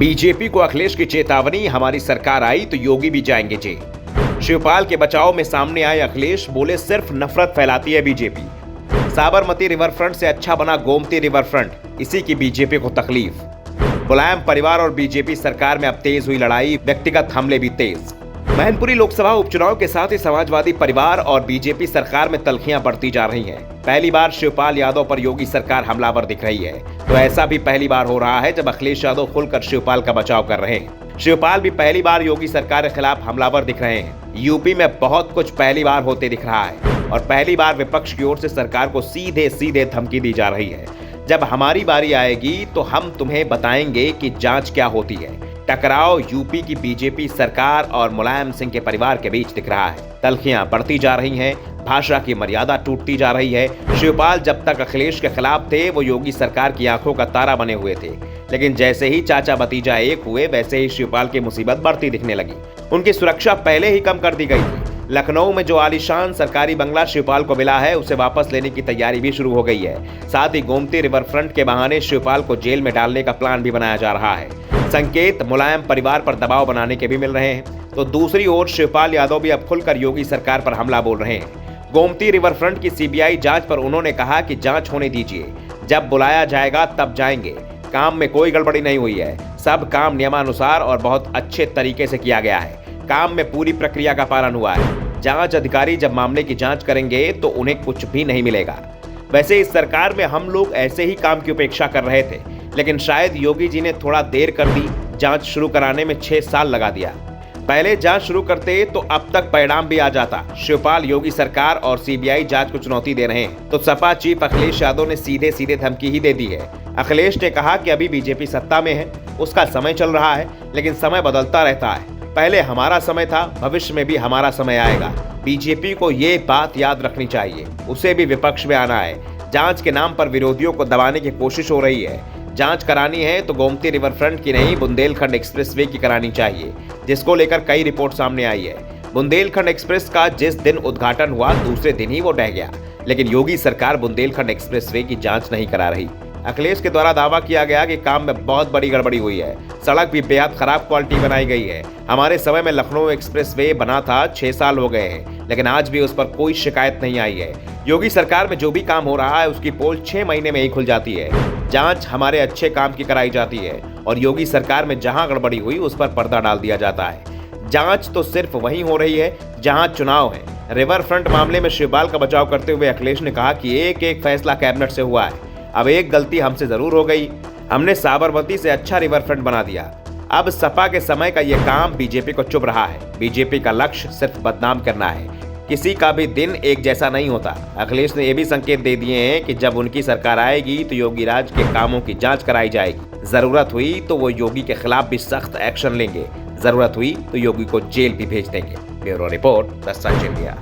BJP को अखिलेश की चेतावनी, हमारी सरकार आई तो योगी भी जाएंगे जेल। शिवपाल के बचाव में सामने आए अखिलेश, बोले सिर्फ नफरत फैलाती है बीजेपी। साबरमती रिवर फ्रंट से अच्छा बना गोमती रिवर फ्रंट, इसी की बीजेपी को तकलीफ। मुलायम परिवार और बीजेपी सरकार में अब तेज हुई लड़ाई, व्यक्तिगत हमले भी तेज। मैनपुरी लोकसभा उपचुनाव के साथ ही समाजवादी परिवार और बीजेपी सरकार में तल्खियां बढ़ती जा रही हैं। पहली बार शिवपाल यादव पर योगी सरकार हमलावर दिख रही है, तो ऐसा भी पहली बार हो रहा है जब अखिलेश यादव खुलकर शिवपाल का बचाव कर रहे हैं। शिवपाल भी पहली बार योगी सरकार के खिलाफ हमलावर दिख रहे हैं। यूपी में बहुत कुछ पहली बार होते दिख रहा है और पहली बार विपक्ष की ओर से सरकार को सीधे सीधे धमकी दी जा रही है। जब हमारी बारी आएगी तो हम तुम्हें बताएंगे कि जांच क्या होती है। टकराव यूपी की बीजेपी सरकार और मुलायम सिंह के परिवार के बीच दिख रहा है। तल्खियां बढ़ती जा रही हैं, भाषा की मर्यादा टूटती जा रही है। शिवपाल जब तक अखिलेश के खिलाफ थे वो योगी सरकार की आंखों का तारा बने हुए थे, लेकिन जैसे ही चाचा भतीजा एक हुए वैसे ही शिवपाल की मुसीबत बढ़ती दिखने लगी। उनकी सुरक्षा पहले ही कम कर दी गई थी। लखनऊ में जो आलीशान सरकारी बंगला शिवपाल को मिला है उसे वापस लेने की तैयारी भी शुरू हो गई है। साथ ही गोमती रिवर फ्रंट के बहाने शिवपाल को जेल में डालने का प्लान भी बनाया जा रहा है। संकेत मुलायम परिवार पर दबाव बनाने के भी मिल रहे हैं। तो दूसरी ओर शिवपाल यादव भी अब खुलकर योगी सरकार पर हमला बोल रहे हैं। गोमती रिवर फ्रंट की सीबीआई जांच पर उन्होंने कहा कि जांच होने दीजिए, जब बुलाया जाएगा तब जाएंगे। काम में कोई गड़बड़ी नहीं हुई है, सब काम नियमानुसार और बहुत अच्छे तरीके से किया गया है। काम में पूरी प्रक्रिया का पालन हुआ है। जांच अधिकारी जब मामले की जांच करेंगे तो उन्हें कुछ भी नहीं मिलेगा। वैसे इस सरकार में हम लोग ऐसे ही काम की उपेक्षा कर रहे थे, लेकिन शायद योगी जी ने थोड़ा देर कर दी। जांच शुरू कराने में 6 साल लगा दिया। पहले जांच शुरू करते तो अब तक परिणाम भी आ जाता। शिवपाल योगी सरकार और सीबीआई जांच को चुनौती दे रहे हैं तो सपा चीफ अखिलेश यादव ने सीधे सीधे धमकी ही दे दी है। अखिलेश ने कहा कि अभी बीजेपी सत्ता में है, उसका समय चल रहा है, लेकिन समय बदलता रहता है। पहले हमारा समय था, भविष्य में भी हमारा समय आएगा। बीजेपी को ये बात याद रखनी चाहिए, उसे भी विपक्ष में आना है। जांच के नाम पर विरोधियों को दबाने की कोशिश हो रही है। जांच करानी है तो गोमती रिवर फ्रंट की नहीं, बुंदेलखंड एक्सप्रेसवे की करानी चाहिए, जिसको लेकर कई रिपोर्ट सामने आई है। बुंदेलखंड एक्सप्रेस का जिस दिन उद्घाटन हुआ दूसरे दिन ही वो ढह गया, लेकिन योगी सरकार बुंदेलखंड एक्सप्रेसवे की जांच नहीं करा रही। अखिलेश के द्वारा दावा किया गया कि काम में बहुत बड़ी गड़बड़ी हुई है, सड़क भी बेहद खराब क्वालिटी बनाई गई है। हमारे समय में लखनऊ एक्सप्रेसवे बना था, 6 साल हो गए हैं, लेकिन आज भी उस पर कोई शिकायत नहीं आई है। योगी सरकार में जो भी काम हो रहा है उसकी पोल 6 महीने में ही खुल जाती है। जांच हमारे अच्छे काम की कराई जाती है और योगी सरकार में जहां गड़बड़ी हुई उस पर पर्दा डाल दिया जाता है। जांच तो सिर्फ वहीं हो रही है जहां चुनाव है। रिवर फ्रंट मामले में शिवपाल का बचाव करते हुए अखिलेश ने कहा कि एक एक फैसला कैबिनेट से हुआ है। अब एक गलती हमसे जरूर हो गई, हमने साबरमती से अच्छा रिवर फ्रंट बना दिया। अब सपा के समय का ये काम बीजेपी को चुभ रहा है। बीजेपी का लक्ष्य सिर्फ बदनाम करना है, किसी का भी दिन एक जैसा नहीं होता। अखिलेश ने यह भी संकेत दे दिए हैं कि जब उनकी सरकार आएगी तो योगी राज के कामों की जांच कराई जाएगी। जरूरत हुई तो वो योगी के खिलाफ भी सख्त एक्शन लेंगे, जरूरत हुई तो योगी को जेल भी भेज देंगे। Bureau report, the such India.